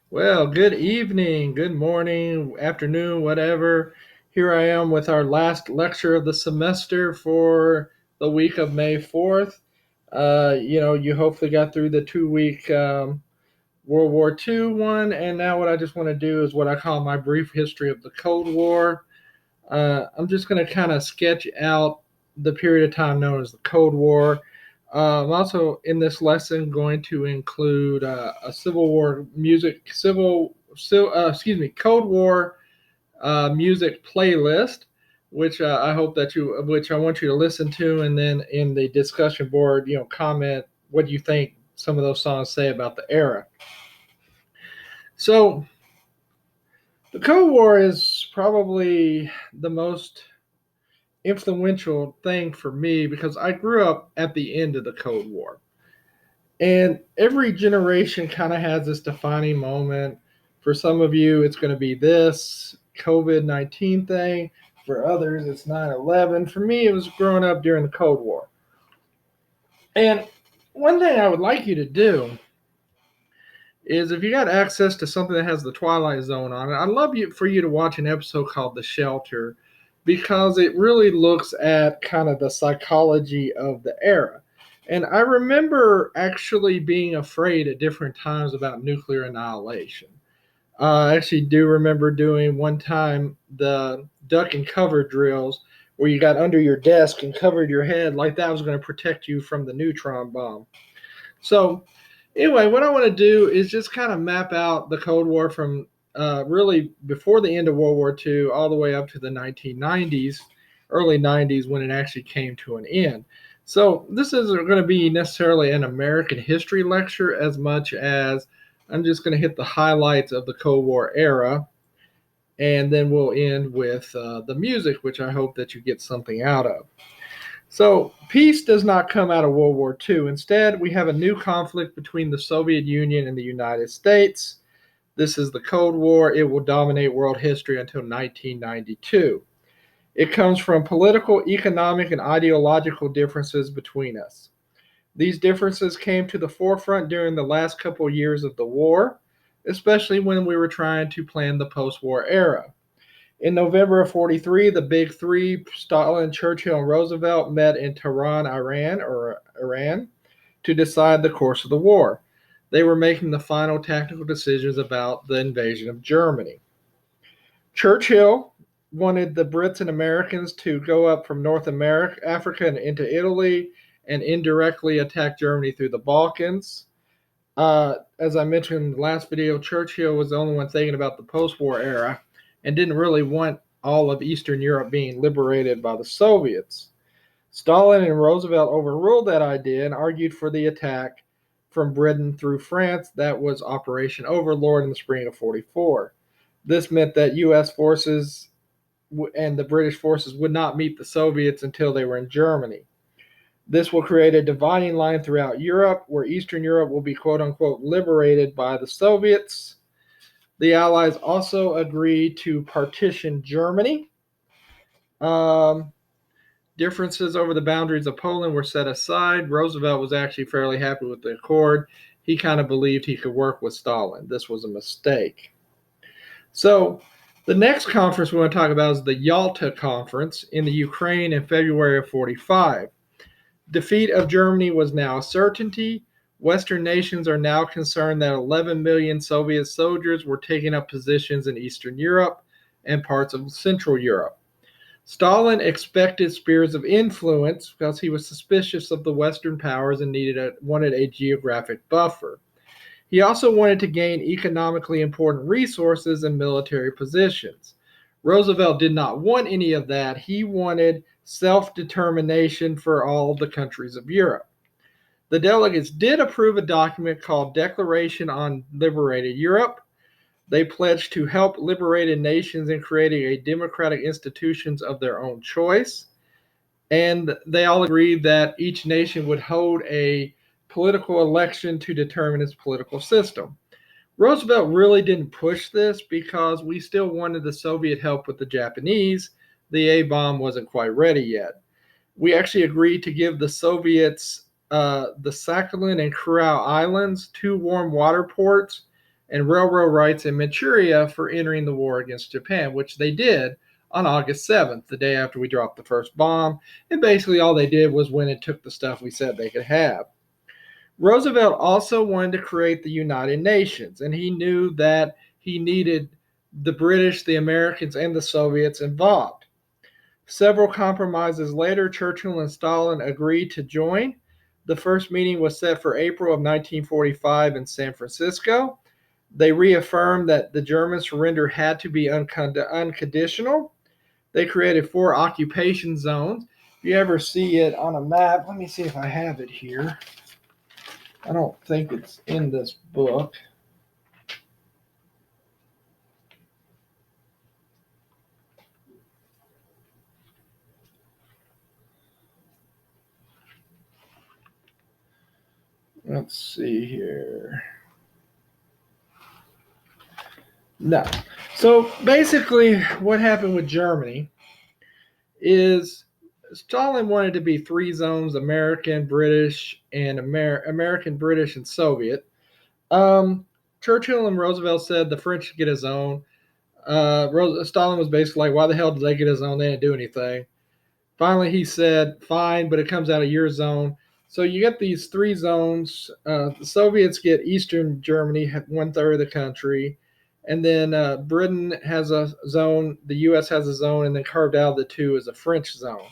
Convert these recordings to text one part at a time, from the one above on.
Well, good evening, good morning, afternoon, whatever. Here I am with our last lecture of the semester for the week of May 4th. You hopefully got through the 2 week World War II one, and now what I just want to do is what I call my brief history of the Cold War. I'm just going to kind of sketch out the period of time known as the Cold War. I'm also in this lesson going to include a Civil War music, Cold War music playlist, which I hope that which I want you to listen to, and then in the discussion board, comment what you think some of those songs say about the era. So the Cold War is probably the most influential thing for me because I grew up at the end of the Cold War. And every generation kind of has this defining moment. For some of you, it's going to be this COVID-19 thing. For others, it's 9/11. For me, it was growing up during the Cold War. And one thing I would like you to do is if you got access to something that has the Twilight Zone on it, I'd love for you to watch an episode called The Shelter because it really looks at kind of the psychology of the era. And I remember actually being afraid at different times about nuclear annihilation. I actually do remember doing one time the duck and cover drills where you got under your desk and covered your head like that was going to protect you from the neutron bomb. So, anyway, what I want to do is just kind of map out the Cold War from really before the end of World War II all the way up to the 1990s, early 90s when it actually came to an end. So, this isn't going to be necessarily an American history lecture as much as I'm just going to hit the highlights of the Cold War era. And then we'll end with the music, which I hope that you get something out of. So, peace does not come out of World War II. Instead, we have a new conflict between the Soviet Union and the United States. This is the Cold War. It will dominate world history until 1992. It comes from political, economic, and ideological differences between us. These differences came to the forefront during the last couple of years of the war, especially when we were trying to plan the post war era. In November of 43, the big three, Stalin, Churchill, and Roosevelt, met in Tehran, Iran, to decide the course of the war. They were making the final tactical decisions about the invasion of Germany. Churchill wanted the Brits and Americans to go up from North America, Africa, and into Italy and indirectly attack Germany through the Balkans. As I mentioned in the last video, Churchill was the only one thinking about the post war era and didn't really want all of Eastern Europe being liberated by the Soviets. Stalin and Roosevelt overruled that idea and argued for the attack from Britain through France that was Operation Overlord in the spring of 44. This meant that U.S. forces and the British forces would not meet the Soviets until they were in Germany. This will create a dividing line throughout Europe where Eastern Europe will be quote unquote liberated by the Soviets. The Allies also agreed to partition Germany. Um, Differences over the boundaries of Poland were set aside. Roosevelt was actually fairly happy with the accord. He kind of believed he could work with Stalin. This was a mistake. So, the next conference we want to talk about is the Yalta Conference in the Ukraine in February of 45. Defeat of Germany was now a certainty. Western nations are now concerned that 11 million Soviet soldiers were taking up positions in Eastern Europe and parts of Central Europe. Stalin expected spheres of influence because he was suspicious of the Western powers and wanted a geographic buffer. He also wanted to gain economically important resources and military positions. Roosevelt did not want any of that. He wanted self determination for all the countries of Europe. The delegates did approve a document called Declaration on Liberated Europe. They pledged to help liberated nations in creating a democratic institutions of their own choice. And they all agreed that each nation would hold a political election to determine its political system. Roosevelt really didn't push this because we still wanted the Soviet help with the Japanese. The A bomb wasn't quite ready yet. We actually agreed to give the Soviets the Sakhalin and Kuril Islands, two warm water ports, and railroad rights in Manchuria for entering the war against Japan, which they did on August 7th, the day after we dropped the first bomb. And basically, all they did was went and took the stuff we said they could have. Roosevelt also wanted to create the United Nations, and he knew that he needed the British, the Americans, and the Soviets involved. Several compromises later, Churchill and Stalin agreed to join. The first meeting was set for April of 1945 in San Francisco. They reaffirmed that the German surrender had to be unconditional. They created 4 occupation zones. If you ever see it on a map, let me see if I have it here. I don't think it's in this book. Let's see here. No. So basically, what happened with Germany is Stalin wanted to be 3 zones: American, British, and American, British, and Soviet. Churchill and Roosevelt said the French should get a zone. Stalin was basically like, why the hell did they get a zone? They didn't do anything. Finally, he said, fine, but it comes out of your zone. So you get these 3 zones. The Soviets get Eastern Germany, 1/3 of the country. And then Britain has a zone, the U.S. has a zone, and then carved out of the 2 is a French zone.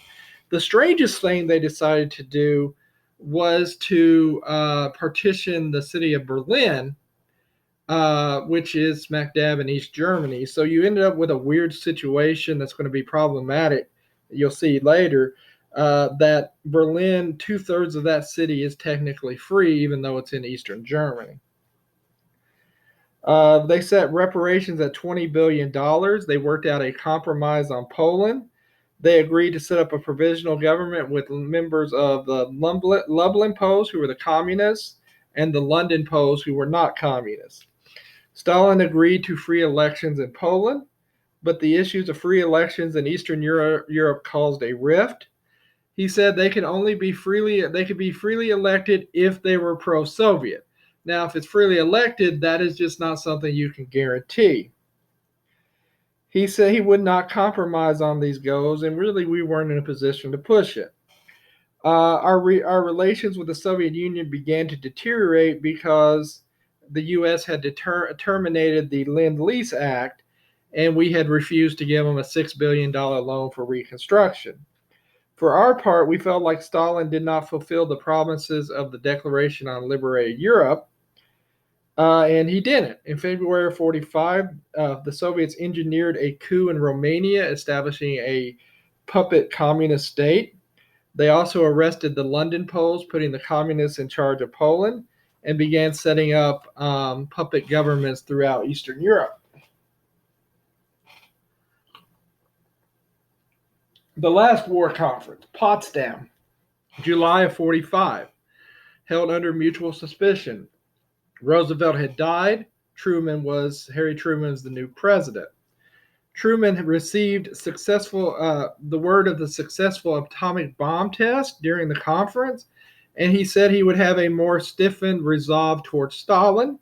The strangest thing they decided to do was to partition the city of Berlin, which is smack dab in East Germany. So you ended up with a weird situation that's going to be problematic. You'll see later that Berlin, 2/3 of that city is technically free, even though it's in Eastern Germany. They set reparations at $20 billion. They worked out a compromise on Poland. They agreed to set up a provisional government with members of the Lublin Poles, who were the communists, and the London Poles, who were not communists. Stalin agreed to free elections in Poland, but the issues of free elections in Eastern Europe caused a rift. He said they could be freely elected if they were pro-Soviet. Now, if it's freely elected, that is just not something you can guarantee. He said he would not compromise on these goals, and really we weren't in a position to push it. Our relations with the Soviet Union began to deteriorate because the U.S. had terminated the Lend-Lease Act, and we had refused to give them a $6 billion loan for reconstruction. For our part, we felt like Stalin did not fulfill the promises of the Declaration on Liberated Europe, and he didn't. In February of 1945, the Soviets engineered a coup in Romania, establishing a puppet communist state. They also arrested the London Poles, putting the communists in charge of Poland, and began setting up puppet governments throughout Eastern Europe. The last war conference, Potsdam, July of 1945, held under mutual suspicion. Roosevelt had died. Harry Truman was the new president. Truman had received the word of the successful atomic bomb test during the conference, and he said he would have a more stiffened resolve towards Stalin.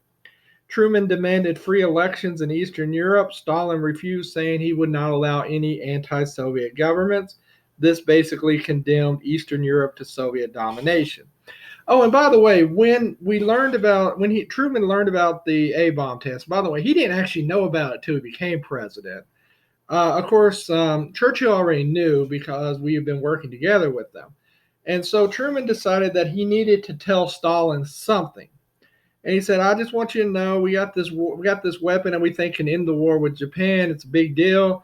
Truman demanded free elections in Eastern Europe. Stalin refused, saying he would not allow any anti-Soviet governments. This basically condemned Eastern Europe to Soviet domination. Oh, and by the way, when Truman learned about the A-bomb test, by the way, he didn't actually know about it till he became president. Of course, Churchill already knew because we have been working together with them. And so Truman decided that he needed to tell Stalin something. And he said, I just want you to know we got this weapon and we think can end the war with Japan. It's a big deal.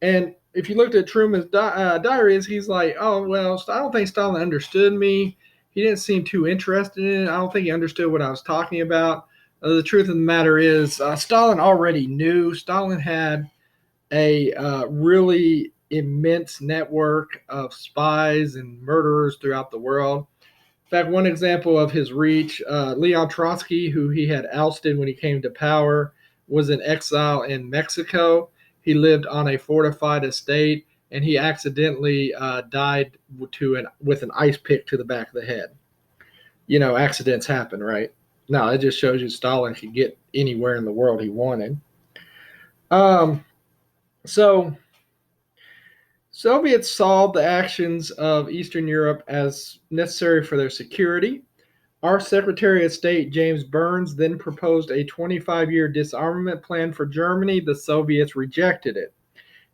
And if you looked at Truman's diaries, he's like, oh, well, I don't think Stalin understood me. He didn't seem too interested in it. I don't think he understood what I was talking about. The truth of the matter is Stalin already knew. Stalin had a really immense network of spies and murderers throughout the world. In fact, one example of his reach, Leon Trotsky, who he had ousted when he came to power, was in exile in Mexico. He lived on a fortified estate, and he accidentally died with an ice pick to the back of the head. You know, accidents happen, right? Now, it just shows you Stalin could get anywhere in the world he wanted. Um, so, Soviets saw the actions of Eastern Europe as necessary for their security. Our Secretary of State, James Burns, then proposed a 25-year disarmament plan for Germany. The Soviets rejected it.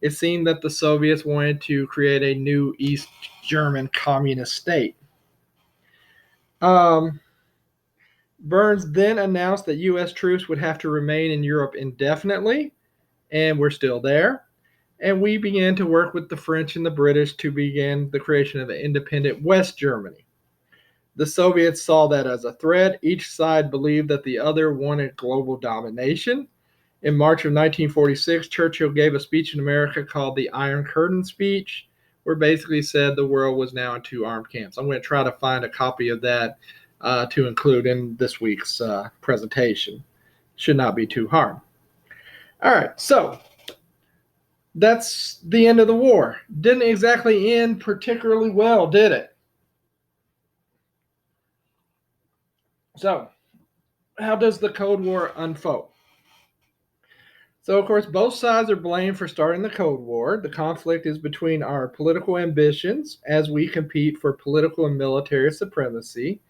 It seemed that the Soviets wanted to create a new East German communist state. Um, Burns then announced that U.S. troops would have to remain in Europe indefinitely, and we're still there. And we began to work with the French and the British to begin the creation of an independent West Germany. The Soviets saw that as a threat. Each side believed that the other wanted global domination. In March of 1946, Churchill gave a speech in America called the Iron Curtain Speech, where basically said the world was now in two armed camps. I'm going to try to find a copy of that to include in this week's presentation. Should not be too hard. All right, so that's the end of the war. Didn't exactly end particularly well, did it? So, how does the Cold War unfold? So, of course, both sides are blamed for starting the Cold War. The conflict is between our political ambitions as we compete for political and military supremacy.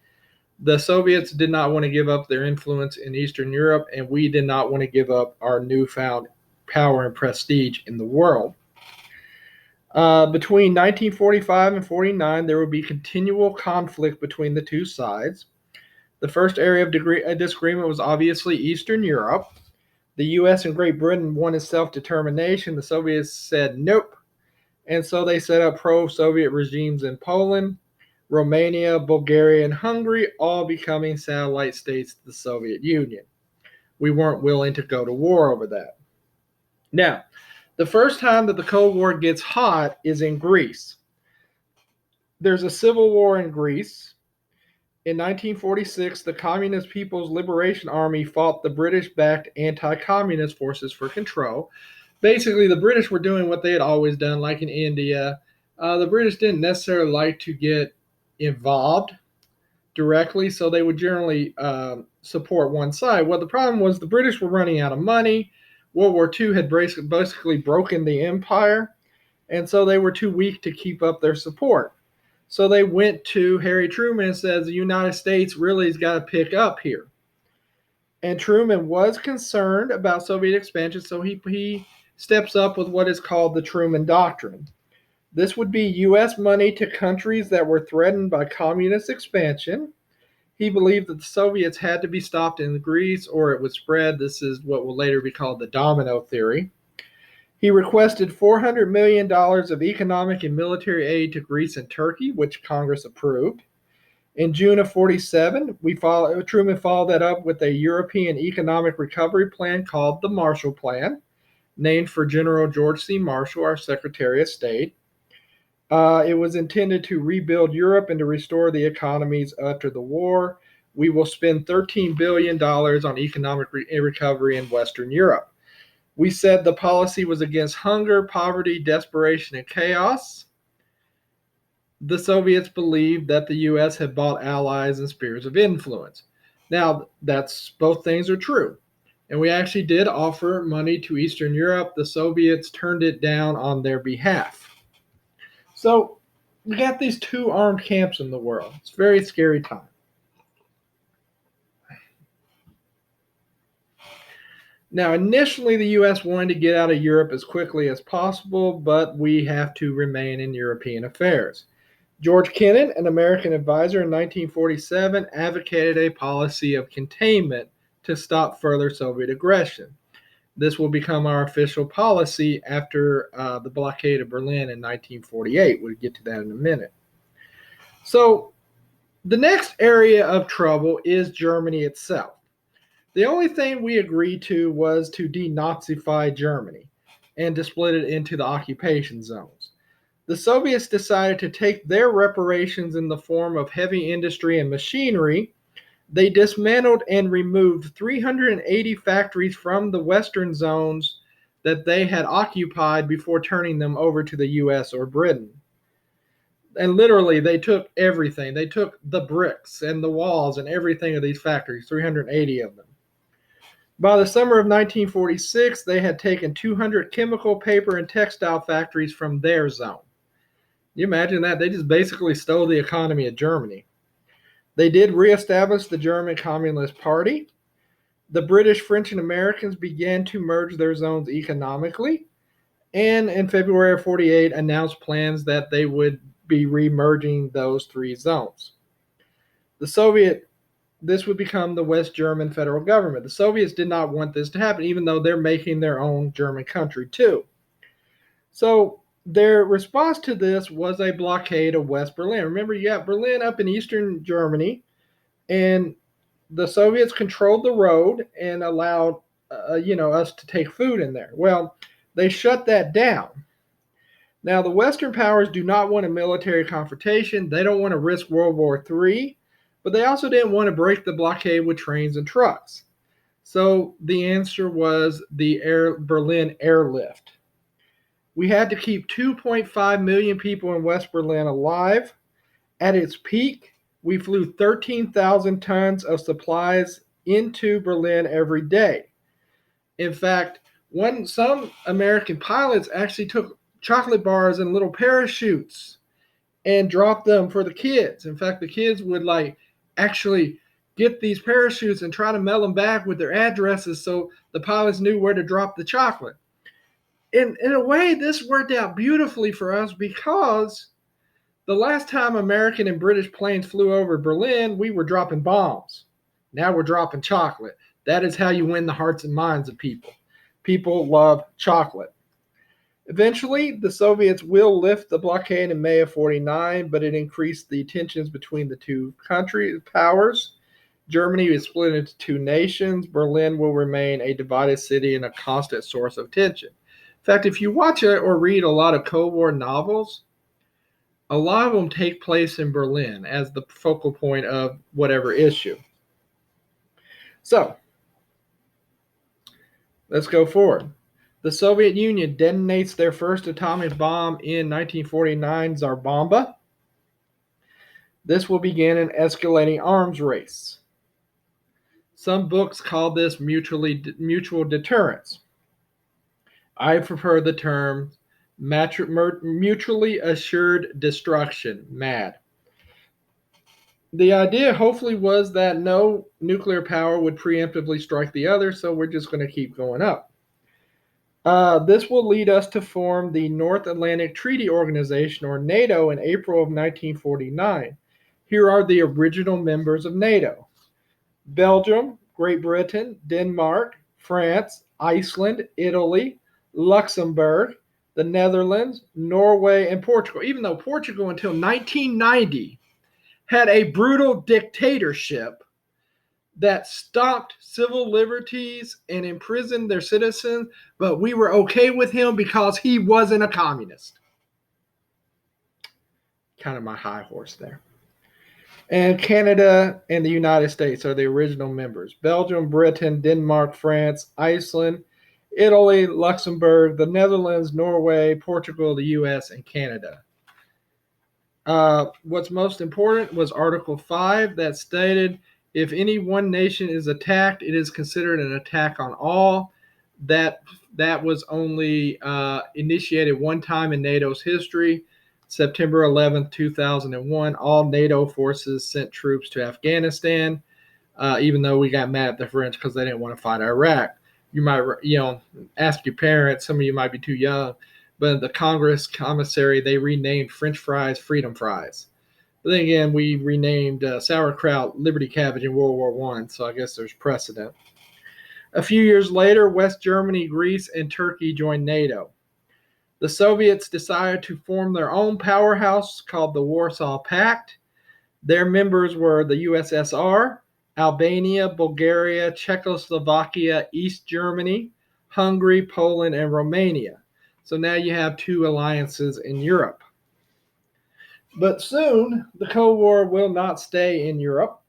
The Soviets did not want to give up their influence in Eastern Europe, and we did not want to give up our newfound power and prestige in the world. Between 1945 and 49, there would be continual conflict between the two sides. The first area of disagreement was obviously Eastern Europe. The U.S. and Great Britain wanted self-determination. The Soviets said nope. And so they set up pro-Soviet regimes in Poland, Romania, Bulgaria, and Hungary, all becoming satellite states of the Soviet Union. We weren't willing to go to war over that. Now, the first time that the Cold War gets hot is in Greece. There's a civil war in Greece. In 1946, the Communist People's Liberation Army fought the British-backed anti-communist forces for control. Basically, the British were doing what they had always done, like in India. The British didn't necessarily like to get involved directly, so they would generally support one side. Well, the problem was the British were running out of money. World War II had basically broken the empire, and so they were too weak to keep up their support. So they went to Harry Truman and said, the United States really has got to pick up here. And Truman was concerned about Soviet expansion, so he steps up with what is called the Truman Doctrine. This would be U.S. money to countries that were threatened by communist expansion. He believed that the Soviets had to be stopped in Greece or it would spread. This is what will later be called the domino theory. He requested $400 million of economic and military aid to Greece and Turkey, which Congress approved. In June of 47, Truman followed that up with a European economic recovery plan called the Marshall Plan, named for General George C. Marshall, our Secretary of State. It was intended to rebuild Europe and to restore the economies after the war. We will spend $13 billion on economic recovery in Western Europe. We said the policy was against hunger, poverty, desperation, and chaos. The Soviets believed that the U.S. had bought allies and spheres of influence. Now, both things are true. And we actually did offer money to Eastern Europe. The Soviets turned it down on their behalf. So we got these two armed camps in the world. It's a very scary time. Now, initially, the U.S. wanted to get out of Europe as quickly as possible, but we have to remain in European affairs. George Kennan, an American advisor in 1947, advocated a policy of containment to stop further Soviet aggression. This will become our official policy after the blockade of Berlin in 1948. We'll get to that in a minute. So, the next area of trouble is Germany itself. The only thing we agreed to was to denazify Germany and to split it into the occupation zones. The Soviets decided to take their reparations in the form of heavy industry and machinery. They dismantled and removed 380 factories from the western zones that they had occupied before turning them over to the U.S. or Britain. And literally, they took everything. They took the bricks and the walls and everything of these factories, 380 of them. By the summer of 1946, they had taken 200 chemical, paper, and textile factories from their zone. You imagine that? They just basically stole the economy of Germany. They did reestablish the German Communist Party. The British, French, and Americans began to merge their zones economically, and in February of 48 announced plans that they would be remerging those three zones. This would become the West German federal government. The Soviets did not want this to happen, even though they're making their own German country too. So their response to this was a blockade of West Berlin. Remember, you got Berlin up in eastern Germany, and the Soviets controlled the road and allowed us to take food in there. Well, they shut that down. Now, the Western powers do not want a military confrontation. They don't want to risk World War III, but they also didn't want to break the blockade with trains and trucks. So the answer was the Berlin airlift. We had to keep 2.5 million people in West Berlin alive. At its peak, we flew 13,000 tons of supplies into Berlin every day. In fact, some American pilots actually took chocolate bars and little parachutes and dropped them for the kids. In fact, the kids would actually get these parachutes and try to mail them back with their addresses so the pilots knew where to drop the chocolate. In a way, this worked out beautifully for us because the last time American and British planes flew over Berlin, we were dropping bombs. Now we're dropping chocolate. That is how you win the hearts and minds of people. People love chocolate. Eventually, the Soviets will lift the blockade in May of 49, but it increased the tensions between the two powers. Germany is split into two nations. Berlin will remain a divided city and a constant source of tension. In fact, if you watch or read a lot of Cold War novels, a lot of them take place in Berlin as the focal point of whatever issue. So, let's go forward. The Soviet Union detonates their first atomic bomb in 1949, Tsar Bomba. This will begin an escalating arms race. Some books call this mutual deterrence. I prefer the term mutually assured destruction, MAD. The idea hopefully was that no nuclear power would preemptively strike the other, so we're just going to keep going up. This will lead us to form the North Atlantic Treaty Organization, or NATO, in April of 1949. Here are the original members of NATO: Belgium, Great Britain, Denmark, France, Iceland, Italy, Luxembourg, the Netherlands, Norway, and Portugal. Even though Portugal until 1990 had a brutal dictatorship that stopped civil liberties and imprisoned their citizens, but we were okay with him because he wasn't a communist. Kind of my high horse there. And Canada and the United States are the original members. Belgium, Britain, Denmark, France, Iceland, Italy, Luxembourg, the Netherlands, Norway, Portugal, the US, and Canada. What's most important was Article 5 that stated, if any one nation is attacked, it is considered an attack on all. That was only initiated one time in NATO's history. September 11th, 2001, all NATO forces sent troops to Afghanistan, even though we got mad at the French because they didn't want to fight Iraq. You might, ask your parents. Some of you might be too young, but the Congress commissary, they renamed French fries Freedom Fries. But then again, we renamed sauerkraut Liberty Cabbage in World War I, so I guess there's precedent. A few years later, West Germany, Greece, and Turkey joined NATO. The Soviets decided to form their own powerhouse called the Warsaw Pact. Their members were the USSR, Albania, Bulgaria, Czechoslovakia, East Germany, Hungary, Poland, and Romania. So now you have two alliances in Europe. But soon, the Cold War will not stay in Europe.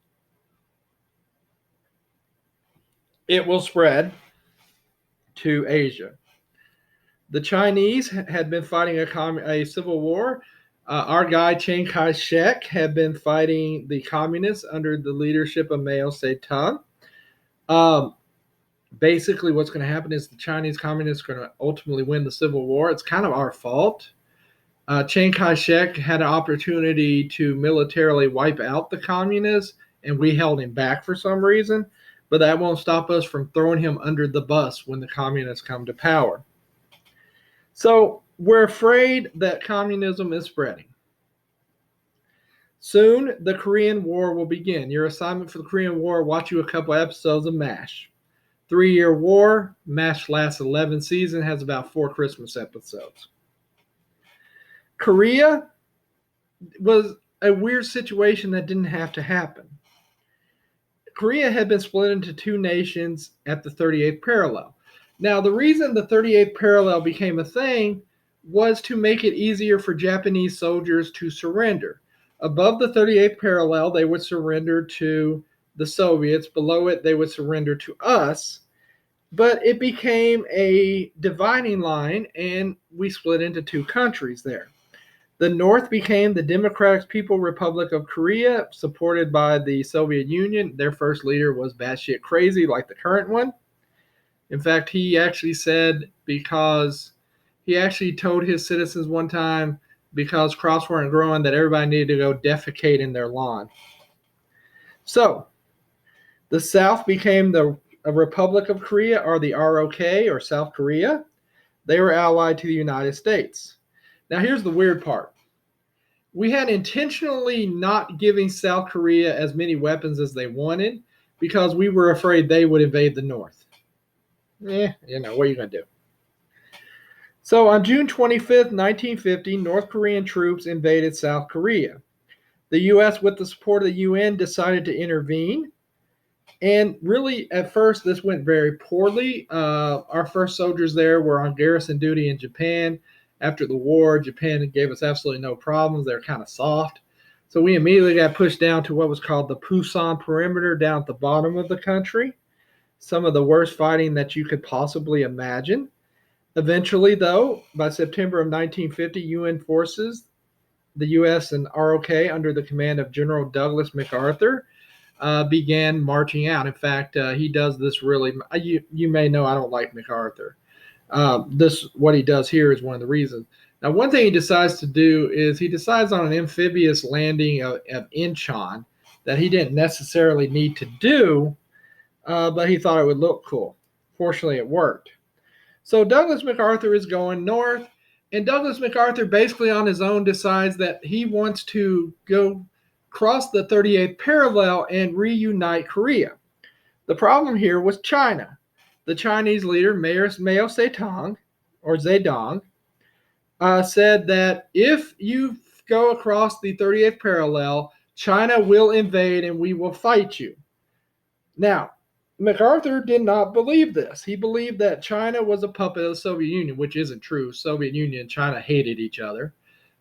It will spread to Asia. The Chinese had been fighting a civil war Our guy Chiang Kai-shek had been fighting the communists under the leadership of Mao Zedong. Um, Basically, what's going to happen is the Chinese communists are going to ultimately win the Civil War. It's kind of our fault. Chiang Kai-shek had an opportunity to militarily wipe out the communists, and we held him back for some reason. But that won't stop us from throwing him under the bus when the communists come to power. So we're afraid that communism is spreading. Soon, the Korean War will begin. Your assignment for the Korean War, watch you a couple episodes of MASH. 3-year war. MASH lasts 11 seasons, has about 4 Christmas episodes. Korea was a weird situation that didn't have to happen. Korea had been split into 2 nations at the 38th parallel. Now, the reason the 38th parallel became a thing was to make it easier for Japanese soldiers to surrender. Above the 38th parallel, they would surrender to the Soviets. Below it, they would surrender to us. But it became a dividing line, and we split into 2 countries there. The North became the Democratic People's Republic of Korea, supported by the Soviet Union. Their first leader was batshit crazy, like the current one. In fact, he actually told his citizens one time, because crops weren't growing, that everybody needed to go defecate in their lawn. So, the South became the Republic of Korea, or the ROK, or South Korea. They were allied to the United States. Now, here's the weird part. We had intentionally not giving South Korea as many weapons as they wanted because we were afraid they would invade the North. What are you going to do? So on June 25th, 1950, North Korean troops invaded South Korea. The U.S., with the support of the UN, decided to intervene. And really, at first, this went very poorly. Our first soldiers there were on garrison duty in Japan. After the war, Japan gave us absolutely no problems. They're kind of soft. So we immediately got pushed down to what was called the Pusan perimeter, down at the bottom of the country. Some of the worst fighting that you could possibly imagine. Eventually, though, by September of 1950, UN forces, the U.S. and ROK, under the command of General Douglas MacArthur, began marching out. In fact, he does this really. You may know I don't like MacArthur. What he does here is one of the reasons. Now, one thing he decides to do is he decides on an amphibious landing of Incheon that he didn't necessarily need to do, but he thought it would look cool. Fortunately, it worked. So Douglas MacArthur is going north, and Douglas MacArthur basically on his own decides that he wants to go cross the 38th parallel and reunite Korea. The problem here was China. The Chinese leader, Mao Zedong, said that if you go across the 38th parallel, China will invade and we will fight you. Now, MacArthur did not believe this. He believed that China was a puppet of the Soviet Union, which isn't true. Soviet Union and China hated each other.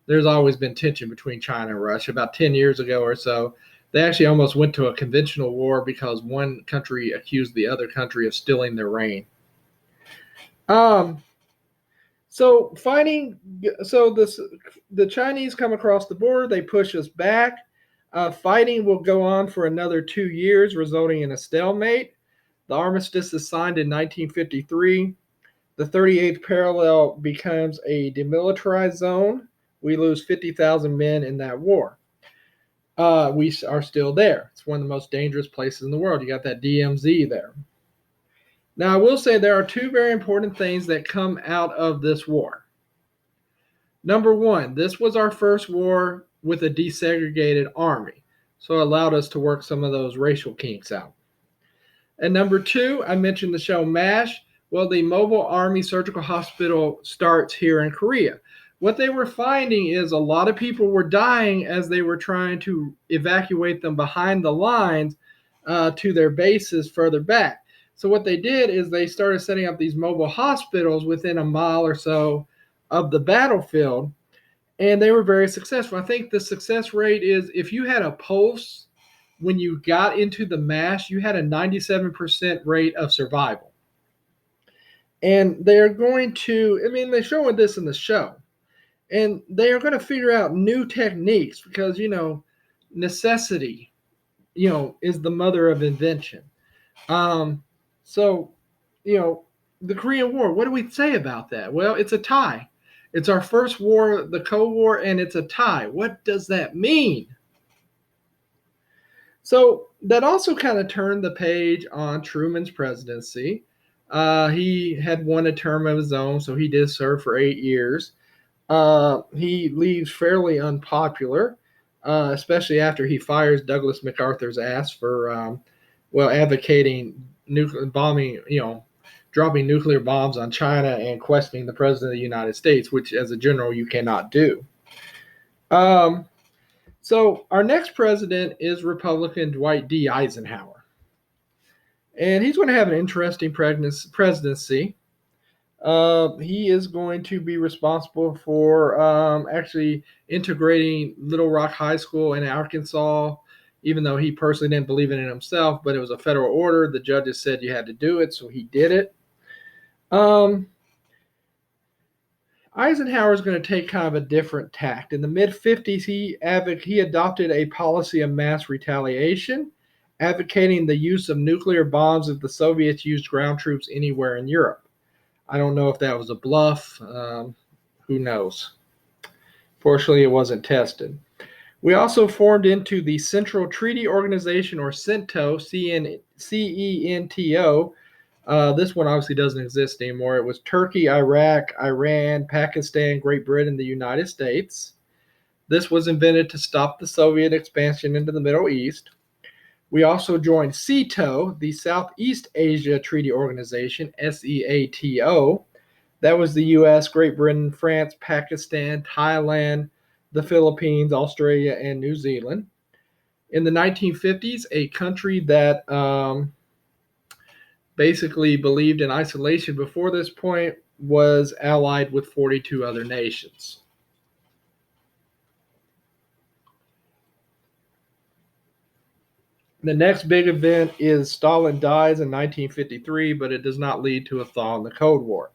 There's always been tension between China and Russia. About 10 years ago or so, they actually almost went to a conventional war because one country accused the other country of stealing their rain. The Chinese come across the border. They push us back. Fighting will go on for another 2 years, resulting in a stalemate. The armistice is signed in 1953. The 38th parallel becomes a demilitarized zone. We lose 50,000 men in that war. We are still there. It's one of the most dangerous places in the world. You got that DMZ there. Now, I will say there are 2 very important things that come out of this war. Number 1, this was our first war with a desegregated army, so it allowed us to work some of those racial kinks out. And number 2, I mentioned the show MASH. Well, the Mobile Army Surgical Hospital starts here in Korea. What they were finding is a lot of people were dying as they were trying to evacuate them behind the lines to their bases further back. So what they did is they started setting up these mobile hospitals within a mile or so of the battlefield, and they were very successful. I think the success rate is if you had a pulse when you got into the MASH, you had a 97% rate of survival. And they're showing this in the show. And they are going to figure out new techniques because, necessity, is the mother of invention. Um, so, you know, the Korean War, what do we say about that? Well, it's a tie. It's our first war, the Cold War, and it's a tie. What does that mean? So that also kind of turned the page on Truman's presidency. He had won a term of his own, so he did serve for 8 years. He leaves fairly unpopular, especially after he fires Douglas MacArthur's ass for, advocating nuclear bombing, dropping nuclear bombs on China and questioning the president of the United States, which, as a general, you cannot do. So our next president is Republican Dwight D. Eisenhower, and he's going to have an interesting presidency. He is going to be responsible for actually integrating Little Rock High School in Arkansas, even though he personally didn't believe in it himself, but it was a federal order. The judges said you had to do it, so he did it. Eisenhower is going to take kind of a different tact. In the mid-50s, he adopted a policy of mass retaliation, advocating the use of nuclear bombs if the Soviets used ground troops anywhere in Europe. I don't know if that was a bluff. Who knows? Fortunately, it wasn't tested. We also formed into the Central Treaty Organization, or CENTO, CENTO. This one obviously doesn't exist anymore. It was Turkey, Iraq, Iran, Pakistan, Great Britain, the United States. This was invented to stop the Soviet expansion into the Middle East. We also joined SEATO, the Southeast Asia Treaty Organization, SEATO. That was the U.S., Great Britain, France, Pakistan, Thailand, the Philippines, Australia, and New Zealand. In the 1950s, a country that basically believed in isolation before this point was allied with 42 other nations. The next big event is Stalin dies in 1953, but it does not lead to a thaw in the Cold War.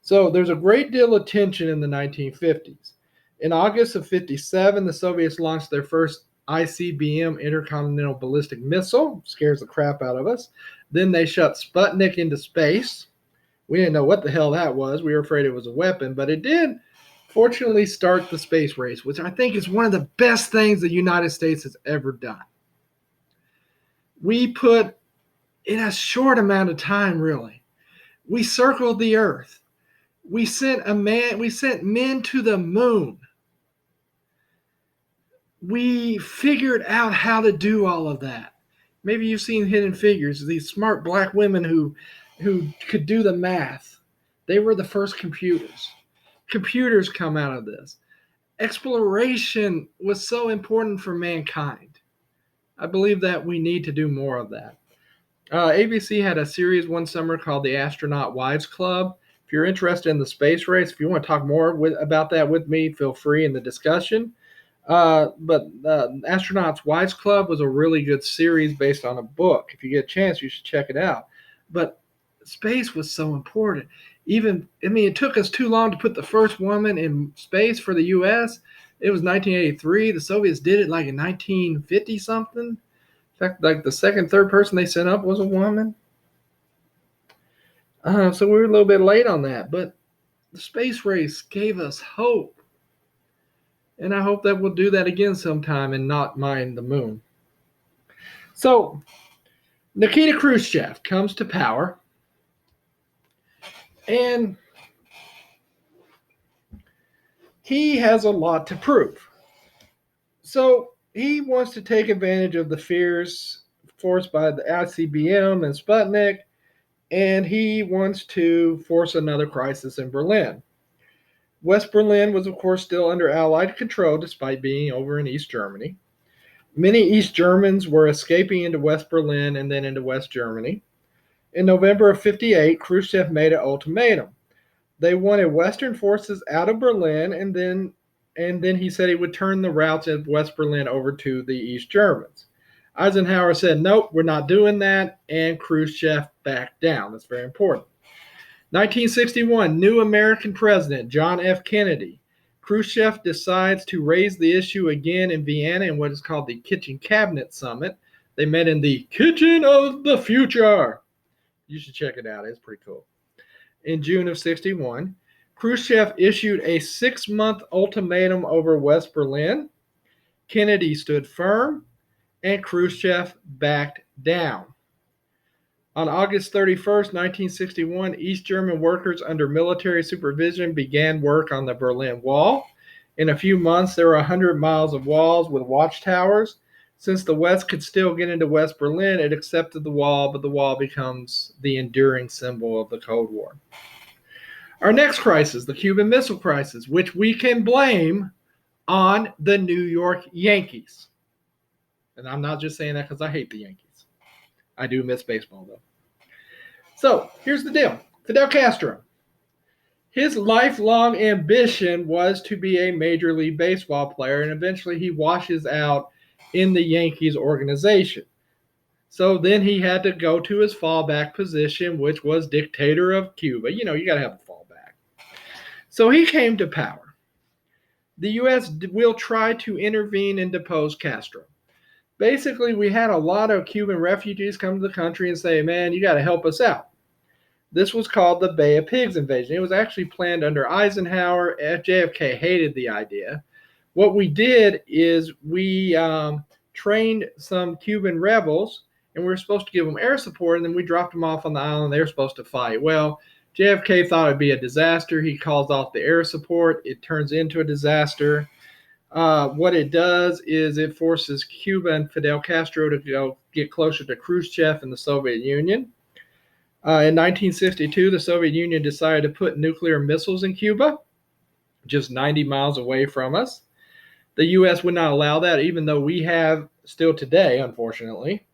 So there's a great deal of tension in the 1950s. In August of 57, the Soviets launched their first ICBM, intercontinental ballistic missile. Scares the crap out of us. Then they shot Sputnik into space. We didn't know what the hell that was. We were afraid it was a weapon, but it did fortunately start the space race, which I think is one of the best things the United States has ever done. We put, in a short amount of time, really, we circled the earth. We sent men to the moon. We figured out how to do all of that. Maybe you've seen Hidden Figures, these smart black women who could do the math. They were the first computers. Computers come out of this. Exploration was so important for mankind. I believe that we need to do more of that. ABC had a series one summer called The Astronaut Wives Club. If you're interested in the space race, if you want to talk more about that with me, feel free in the discussion. But Astronaut's Wives Club was a really good series based on a book. If you get a chance, you should check it out. But space was so important. It took us too long to put the first woman in space for the U.S. It was 1983. The Soviets did it like in 1950 something. In fact, like the second, third person they sent up was a woman. So we were a little bit late on that. But the space race gave us hope. And I hope that we'll do that again sometime and not mind the moon. So Nikita Khrushchev comes to power. And he has a lot to prove. So he wants to take advantage of the fears forced by the ICBM and Sputnik, and he wants to force another crisis in Berlin. West Berlin was, of course, still under Allied control despite being over in East Germany. Many East Germans were escaping into West Berlin and then into West Germany. In November of 1958, Khrushchev made an ultimatum. They wanted Western forces out of Berlin, and then he said he would turn the routes of West Berlin over to the East Germans. Eisenhower said, nope, we're not doing that, and Khrushchev backed down. That's very important. 1961, new American president John F. Kennedy. Khrushchev decides to raise the issue again in Vienna in what is called the Kitchen Cabinet Summit. They met in the Kitchen of the Future. You should check it out. It's pretty cool. In June of 61, Khrushchev issued a 6-month ultimatum over West Berlin. Kennedy stood firm, and Khrushchev backed down. On August 31st, 1961, East German workers under military supervision began work on the Berlin Wall. In a few months, there were 100 miles of walls with watchtowers. Since the West could still get into West Berlin, it accepted the wall, but the wall becomes the enduring symbol of the Cold War. Our next crisis, the Cuban Missile Crisis, which we can blame on the New York Yankees. And I'm not just saying that because I hate the Yankees. I do miss baseball, though. So here's the deal. Fidel Castro. His lifelong ambition was to be a Major League Baseball player, and eventually he washes out in the Yankees organization. So then he had to go to his fallback position, which was dictator of Cuba. You know, you got to have a fallback. So he came to power. The U.S. will try to intervene and depose Castro. Basically, we had a lot of Cuban refugees come to the country and say, man, you got to help us out. This was called the Bay of Pigs invasion. It was actually planned under Eisenhower. JFK hated the idea. What we did is we trained some Cuban rebels, and we were supposed to give them air support, and then we dropped them off on the island. They were supposed to fight. Well, JFK thought it would be a disaster. He calls off the air support. It turns into a disaster. What it does is it forces Cuba and Fidel Castro to go get closer to Khrushchev and the Soviet Union. In 1962, the Soviet Union decided to put nuclear missiles in Cuba, just 90 miles away from us. The U.S. would not allow that, even though we have still today, unfortunately,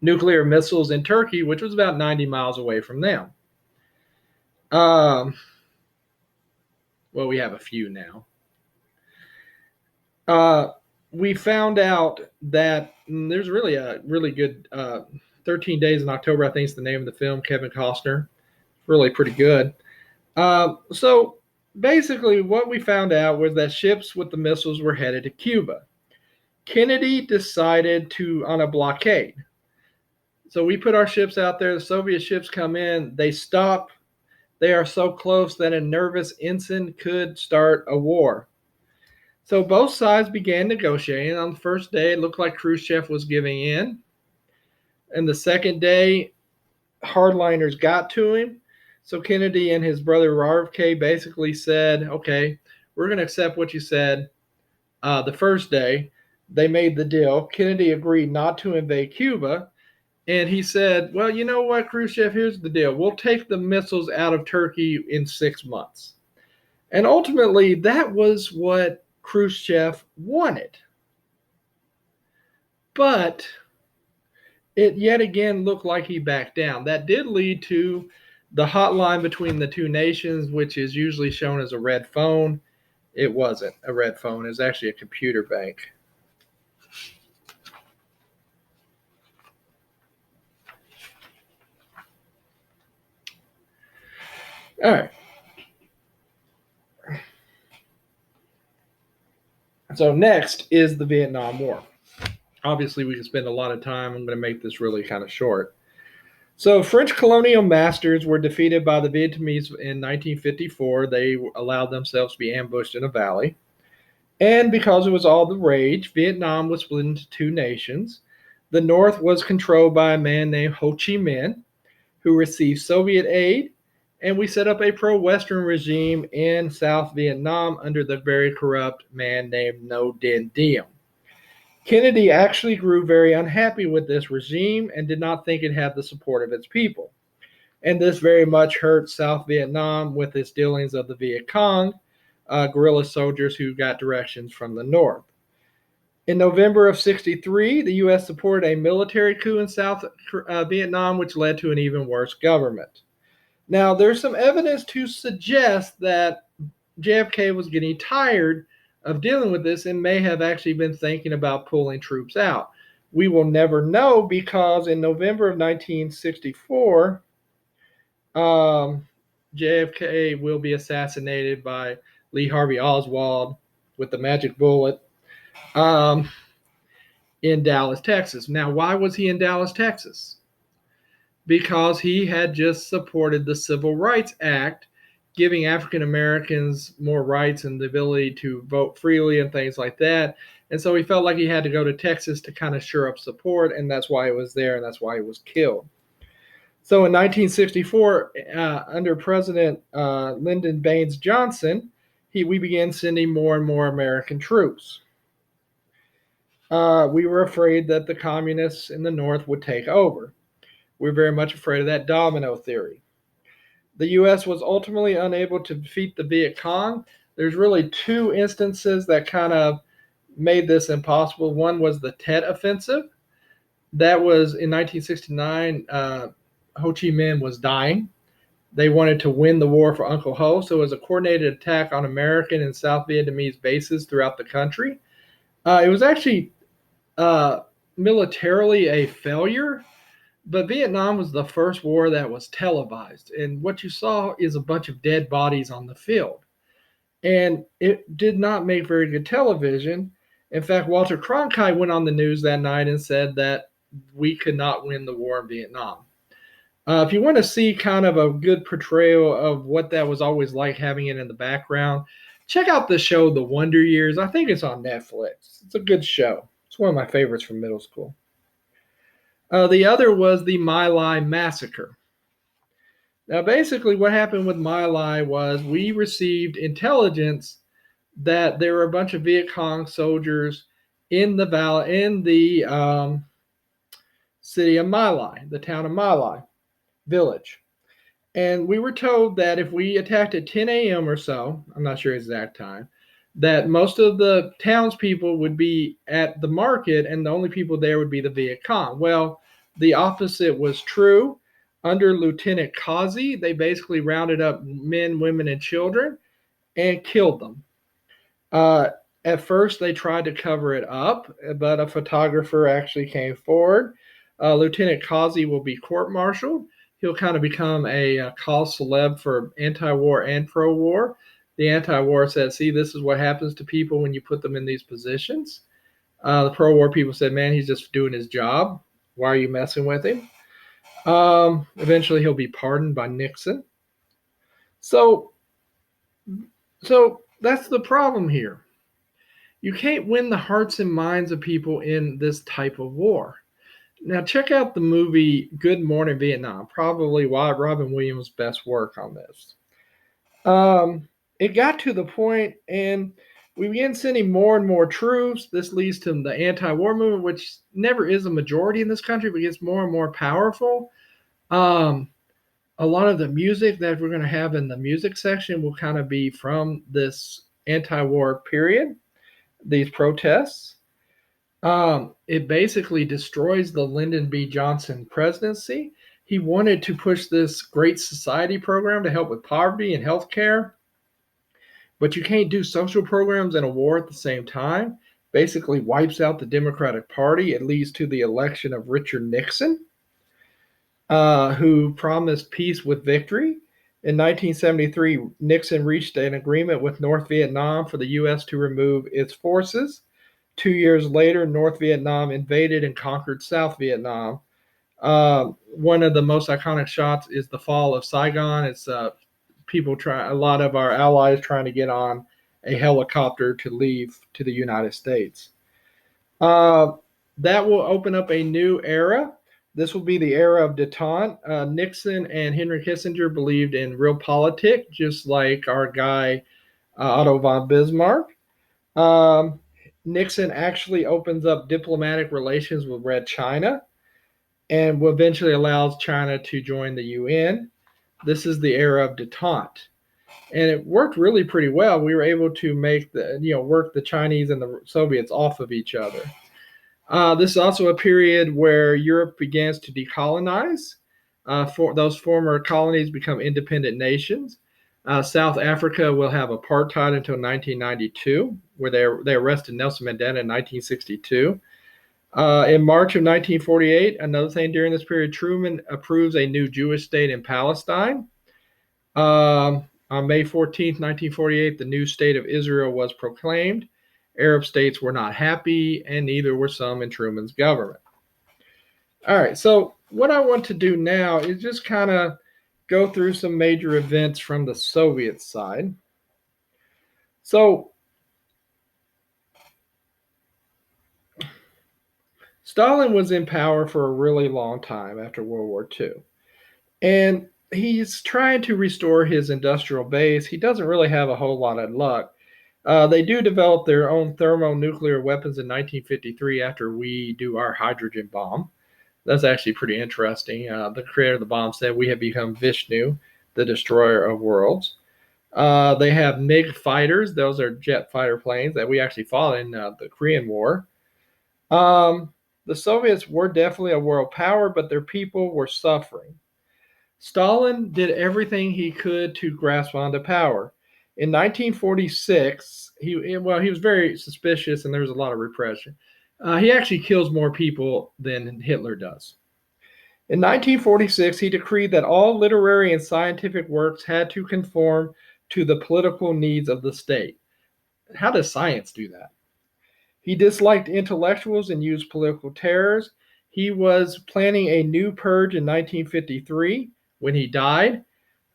nuclear missiles in Turkey, which was about 90 miles away from them. Well, we have a few now. We found out that there's really a really good 13 Days in October, I think is the name of the film, Kevin Costner. Really pretty good. So basically what we found out was that ships with the missiles were headed to Cuba. Kennedy decided on a blockade. So we put our ships out there. The Soviet ships come in. They stop. They are so close that a nervous ensign could start a war. So both sides began negotiating. On the first day, it looked like Khrushchev was giving in. And the second day, hardliners got to him. So Kennedy and his brother RFK basically said, okay, we're going to accept what you said. The first day, they made the deal. Kennedy agreed not to invade Cuba. And he said, well, you know what, Khrushchev, here's the deal. We'll take the missiles out of Turkey in 6 months. And ultimately, that was what Khrushchev wanted. But it yet again looked like he backed down. That did lead to the hotline between the two nations, which is usually shown as a red phone. It wasn't a red phone. It was actually a computer bank. All right. So next is the Vietnam War. Obviously, we could spend a lot of time. I'm going to make this really kind of short. So French colonial masters were defeated by the Vietnamese in 1954. They allowed themselves to be ambushed in a valley. And because it was all the rage, Vietnam was split into two nations. The North was controlled by a man named Ho Chi Minh, who received Soviet aid, and we set up a pro-Western regime in South Vietnam under the very corrupt man named Ngo Dinh Diem. Kennedy actually grew very unhappy with this regime and did not think it had the support of its people. And this very much hurt South Vietnam with its dealings of the Viet Cong, guerrilla soldiers who got directions from the North. In November of 1963, the U.S. supported a military coup in South Vietnam, which led to an even worse government. Now, there's some evidence to suggest that JFK was getting tired of dealing with this and may have actually been thinking about pulling troops out. We will never know because in November of 1964, JFK will be assassinated by Lee Harvey Oswald with the magic bullet um, in Dallas, Texas. Now, why was he in Dallas, Texas? Because he had just supported the Civil Rights Act, giving African Americans more rights and the ability to vote freely and things like that. And so he felt like he had to go to Texas to kind of shore up support, and that's why he was there, and that's why he was killed. So in 1964, under President Lyndon Baines Johnson, we began sending more and more American troops. We were afraid that the communists in the North would take over. We were very much afraid of that domino theory. The U.S. was ultimately unable to defeat the Viet Cong. There's really two instances that kind of made this impossible. One was the Tet Offensive. That was in 1969. Ho Chi Minh was dying. They wanted to win the war for Uncle Ho, so it was a coordinated attack on American and South Vietnamese bases throughout the country. It was actually militarily a failure, but Vietnam was the first war that was televised, and what you saw is a bunch of dead bodies on the field. And it did not make very good television. In fact, Walter Cronkite went on the news that night and said that we could not win the war in Vietnam. If you want to see kind of a good portrayal of what that was always like having it in the background, check out the show The Wonder Years. I think it's on Netflix. It's a good show. It's one of my favorites from middle school. The other was the My Lai massacre. Now, basically, what happened with My Lai was we received intelligence that there were a bunch of Viet Cong soldiers in the valley, in the city of My Lai, the town of My Lai village. And we were told that if we attacked at 10 a.m. or so, I'm not sure the exact time, that most of the townspeople would be at the market and the only people there would be the Viet Cong. Well, the opposite was true. Under Lieutenant Kazi, they basically rounded up men, women, and children and killed them. At first, they tried to cover it up, but a photographer actually came forward. Lieutenant Kazi will be court-martialed. He'll kind of become a cause celeb for anti-war and pro-war. The anti-war said, see, this is what happens to people when you put them in these positions. The pro-war people said, man, he's just doing his job. Why are you messing with him? Eventually, he'll be pardoned by Nixon. So that's the problem here. You can't win the hearts and minds of people in this type of war. Now, check out the movie Good Morning Vietnam, probably Robin Williams' best work on this. It got to the point, and we began sending more and more troops. This leads to the anti-war movement, which never is a majority in this country, but gets more and more powerful. A lot of the music that we're going to have in the music section will kind of be from this anti-war period, these protests. It basically destroys the Lyndon B. Johnson presidency. He wanted to push this Great Society program to help with poverty and health care, but you can't do social programs and a war at the same time. Basically wipes out the Democratic Party. It leads to the election of Richard Nixon, who promised peace with victory. In 1973, Nixon reached an agreement with North Vietnam for the U.S. to remove its forces. 2 years later, North Vietnam invaded and conquered South Vietnam. One of the most iconic shots is the fall of Saigon. It's a lot of our allies trying to get on a helicopter to leave to the United States. That will open up a new era. This will be the era of detente. Nixon and Henry Kissinger believed in realpolitik, just like our guy Otto von Bismarck. Nixon actually opens up diplomatic relations with Red China and eventually allows China to join the UN. This is the era of detente. And it worked really pretty well. We were able to work the Chinese and the Soviets off of each other. This is also a period where Europe begins to decolonize. For those former colonies become independent nations. South Africa will have apartheid until 1992, where they arrested Nelson Mandela in 1962. In March of 1948, another thing during this period, Truman approves a new Jewish state in Palestine. On May 14th, 1948, the new state of Israel was proclaimed. Arab states were not happy, and neither were some in Truman's government. All right, so what I want to do now is just kind of go through some major events from the Soviet side. So, Stalin was in power for a really long time after World War II. And he's trying to restore his industrial base. He doesn't really have a whole lot of luck. They do develop their own thermonuclear weapons in 1953 after we do our hydrogen bomb. That's actually pretty interesting. The creator of the bomb said, "We have become Vishnu, the destroyer of worlds." They have MiG fighters. Those are jet fighter planes that we actually fought in the Korean War. The Soviets were definitely a world power, but their people were suffering. Stalin did everything he could to grasp onto power. In 1946, he was very suspicious, and there was a lot of repression. He actually kills more people than Hitler does. In 1946, he decreed that all literary and scientific works had to conform to the political needs of the state. How does science do that? He disliked intellectuals and used political terrors. He was planning a new purge in 1953 when he died.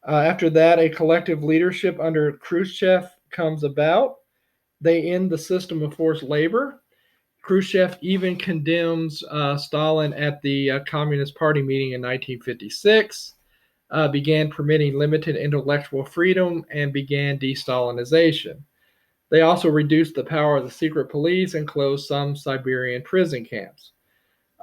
After that, a collective leadership under Khrushchev comes about. They end the system of forced labor. Khrushchev even condemns Stalin at the Communist Party meeting in 1956, began permitting limited intellectual freedom, and began de-Stalinization. They also reduced the power of the secret police and closed some Siberian prison camps.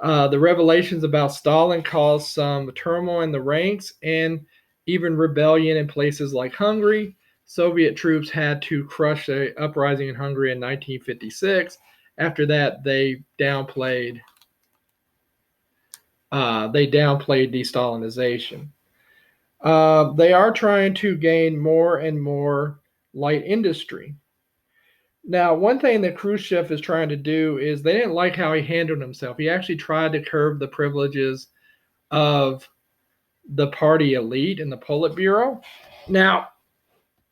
The revelations about Stalin caused some turmoil in the ranks and even rebellion in places like Hungary. Soviet troops had to crush an uprising in Hungary in 1956. After that, they downplayed de-Stalinization. They are trying to gain more and more light industry. Now, one thing that Khrushchev is trying to do is they didn't like how he handled himself. He actually tried to curb the privileges of the party elite and the Politburo. Now,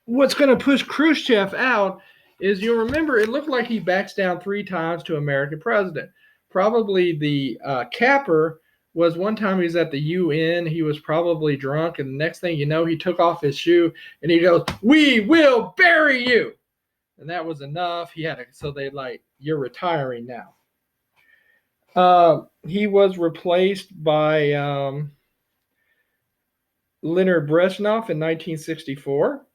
what's going to push Khrushchev out is, you'll remember, it looked like he backs down 3 times to American president. Probably the capper was one time he was at the UN. He was probably drunk, and the next thing you know, he took off his shoe and he goes, "We will bury you." And that was enough. So they "You're retiring now." He was replaced by Leonid Brezhnev in 1964.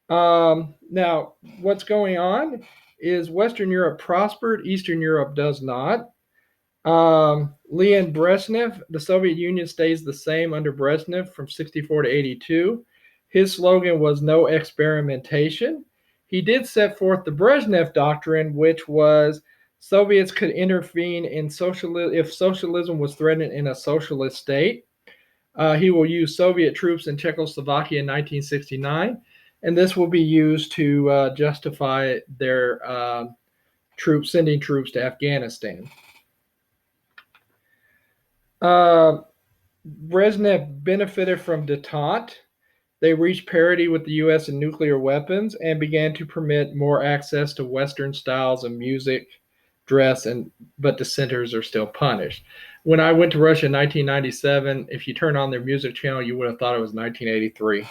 Now, what's going on is Western Europe prospered, Eastern Europe does not. Leonid Brezhnev, the Soviet Union stays the same under Brezhnev from 64 to 82. His slogan was "No experimentation." He did set forth the Brezhnev Doctrine, which was Soviets could intervene in socialism if socialism was threatened in a socialist state. He will use Soviet troops in Czechoslovakia in 1969, and this will be used to justify their sending troops to Afghanistan. Brezhnev benefited from détente. They reached parity with the U.S. in nuclear weapons and began to permit more access to Western styles of music, dress, but dissenters are still punished. When I went to Russia in 1997, if you turn on their music channel, you would have thought it was 1983.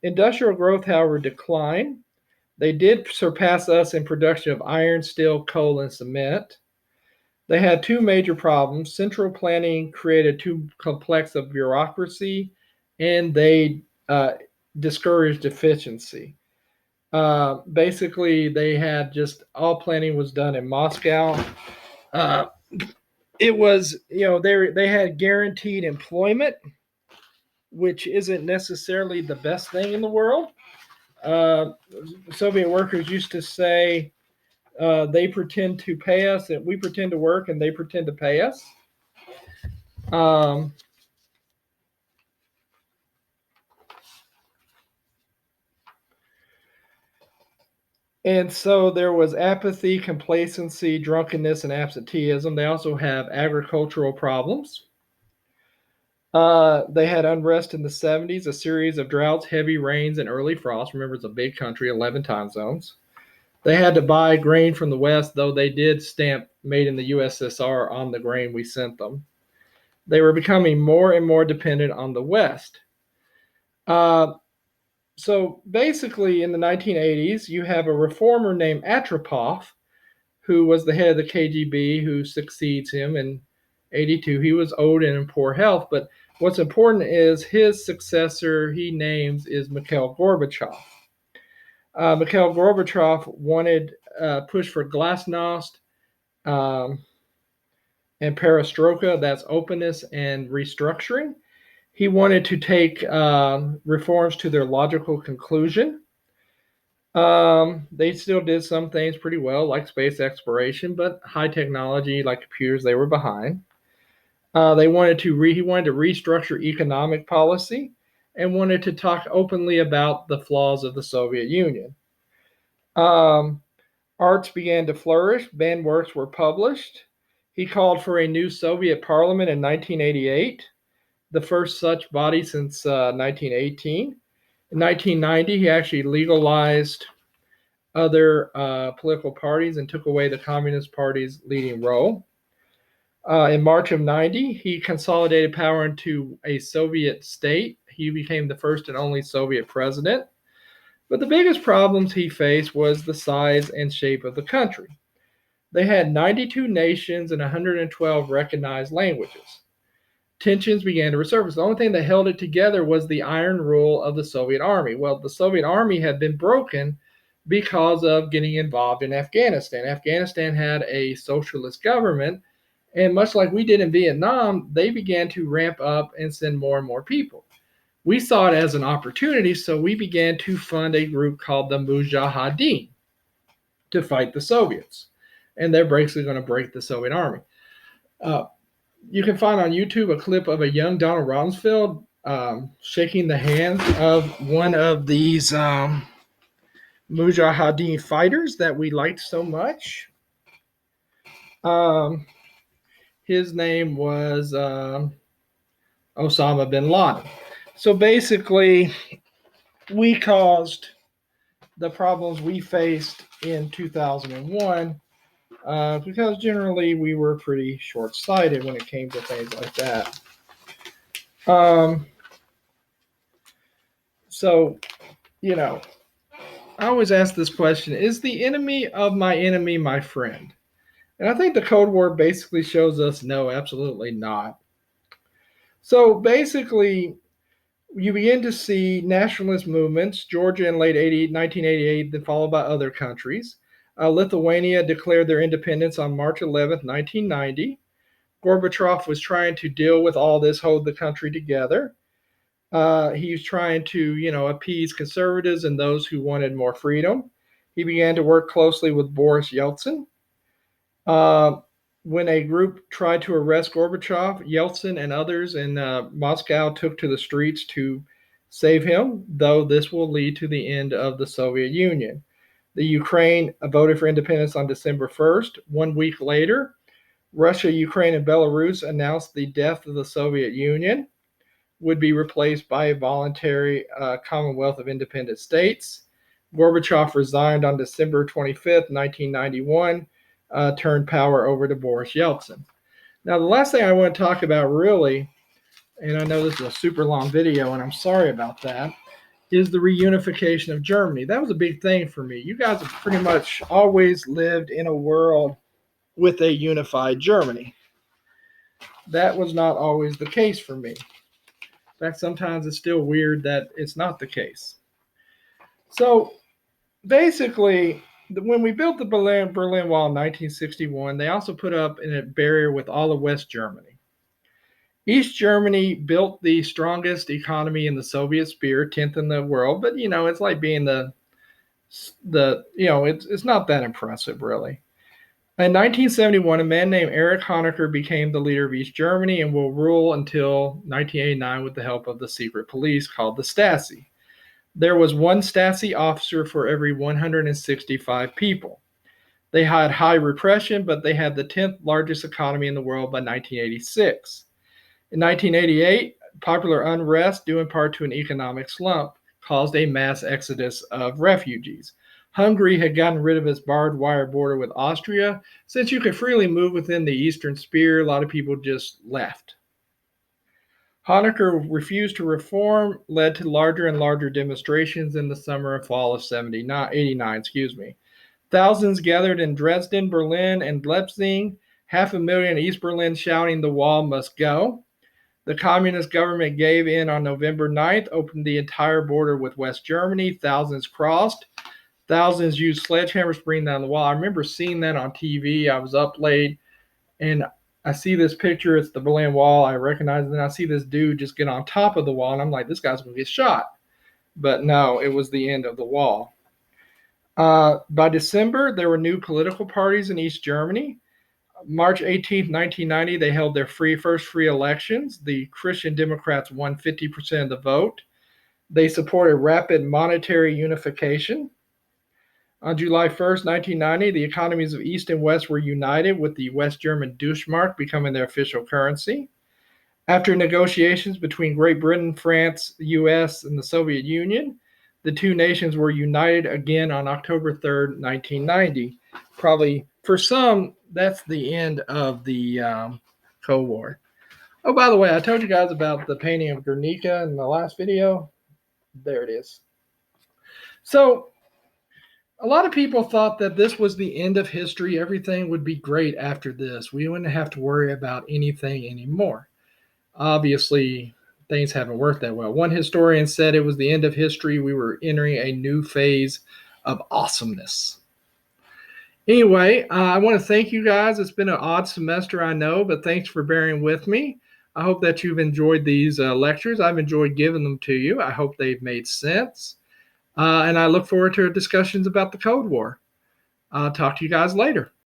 Industrial growth, however, declined. They did surpass us in production of iron, steel, coal, and cement. They had 2 major problems. Central planning created too complex of bureaucracy, and they discouraged efficiency. Basically, they had just all planning was done in Moscow. It was, they had guaranteed employment, which isn't necessarily the best thing in the world. Soviet workers used to say, they pretend to pay us, and we pretend to work, and they pretend to pay us. And so there was apathy, complacency, drunkenness, and absenteeism. They also have agricultural problems. They had unrest in the 70s, a series of droughts, heavy rains, and early frost. Remember, it's a big country, 11 time zones. They had to buy grain from the West, though they did stamp made in the USSR on the grain we sent them. They were becoming more and more dependent on the West. Uh, so basically, in the 1980s, you have a reformer named Atropov, who was the head of the KGB, who succeeds him in 82. He was old and in poor health, but what's important is his successor he names is Mikhail Gorbachev. Mikhail Gorbachev wanted push for glasnost um, and perestroika, that's openness and restructuring. He wanted to take reforms to their logical conclusion. They still did some things pretty well, like space exploration, but high technology, like computers, they were behind. He wanted to restructure economic policy and wanted to talk openly about the flaws of the Soviet Union. Um, Arts began to flourish. Banned works were published. He called for a new Soviet parliament in 1988, the first such body since 1918. In 1990, he actually legalized other political parties and took away the Communist Party's leading role. In March of 90, he consolidated power into a Soviet state. He became the first and only Soviet president. But the biggest problems he faced was the size and shape of the country. They had 92 nations and 112 recognized languages. Tensions began to resurface. The only thing that held it together was the iron rule of the Soviet army. Well, the Soviet army had been broken because of getting involved in Afghanistan. Afghanistan had a socialist government, and much like we did in Vietnam, they began to ramp up and send more and more people. We saw it as an opportunity, so we began to fund a group called the Mujahideen to fight the Soviets. And they're basically going to break the Soviet army. You can find on YouTube a clip of a young Donald Rumsfeld shaking the hands of one of these Mujahideen fighters that we liked so much. His name was Osama bin Laden. So basically, we caused the problems we faced in 2001 because generally we were pretty short-sighted when it came to things like that. So, I always ask this question: is the enemy of my enemy my friend? And I think the Cold War basically shows us no, absolutely not. So basically, you begin to see nationalist movements, Georgia in late 1988, then followed by other countries. Lithuania declared their independence on March 11th, 1990. Gorbachev was trying to deal with all this, hold the country together. He was trying to, appease conservatives and those who wanted more freedom. He began to work closely with Boris Yeltsin. When a group tried to arrest Gorbachev, Yeltsin and others in Moscow took to the streets to save him, though this will lead to the end of the Soviet Union. The Ukraine voted for independence on December 1st. 1 week later, Russia, Ukraine, and Belarus announced the death of the Soviet Union would be replaced by a voluntary Commonwealth of Independent States. Gorbachev resigned on December 25th, 1991, turned power over to Boris Yeltsin. Now, the last thing I want to talk about really, and I know this is a super long video, and I'm sorry about that, is the reunification of Germany. That was a big thing for me. You guys have pretty much always lived in a world with a unified Germany. That was not always the case for me. In fact, sometimes it's still weird that it's not the case. So basically, when we built the Berlin Wall in 1961, they also put up a barrier with all of West Germany. East Germany built the strongest economy in the Soviet sphere, 10th in the world, but it's like being it's not that impressive really. In 1971, a man named Erich Honecker became the leader of East Germany and will rule until 1989 with the help of the secret police called the Stasi. There was one Stasi officer for every 165 people. They had high repression, but they had the 10th largest economy in the world by 1986. In 1988, Popular unrest, due in part to an economic slump, caused a mass exodus of refugees. Hungary had gotten rid of its barbed wire border with Austria. Since you could freely move within the Eastern Sphere, a lot of people just left. Honecker refused to reform, led to larger and larger demonstrations in the summer and fall of 89. Thousands gathered in Dresden, Berlin, and Leipzig, 500,000 in East Berlin shouting the wall must go. The communist government gave in on November 9th, opened the entire border with West Germany. Thousands crossed. Thousands used sledgehammers to bring down the wall. I remember seeing that on TV. I was up late, and I see this picture. It's the Berlin Wall. I recognize it. And I see this dude just get on top of the wall, and I'm like, this guy's going to get shot. But no, it was the end of the wall. By December, there were new political parties in East Germany. March 18th, 1990, they held their first free elections. The Christian Democrats won 50% of the vote. They supported rapid monetary unification. On July 1st, 1990, the economies of East and West were united, with the West German Deutschmark becoming their official currency. After negotiations between Great Britain, France, the US, and the Soviet Union, the two nations were united again on October 3rd, 1990. Probably, for some, that's the end of the Cold War. Oh, by the way, I told you guys about the painting of Guernica in the last video. There it is. So, a lot of people thought that this was the end of history. Everything would be great after this. We wouldn't have to worry about anything anymore. Obviously, things haven't worked that well. One historian said it was the end of history. We were entering a new phase of awesomeness. Anyway, I want to thank you guys. It's been an odd semester, I know, but thanks for bearing with me. I hope that you've enjoyed these lectures. I've enjoyed giving them to you. I hope they've made sense. And I look forward to discussions about the Cold War. I'll talk to you guys later.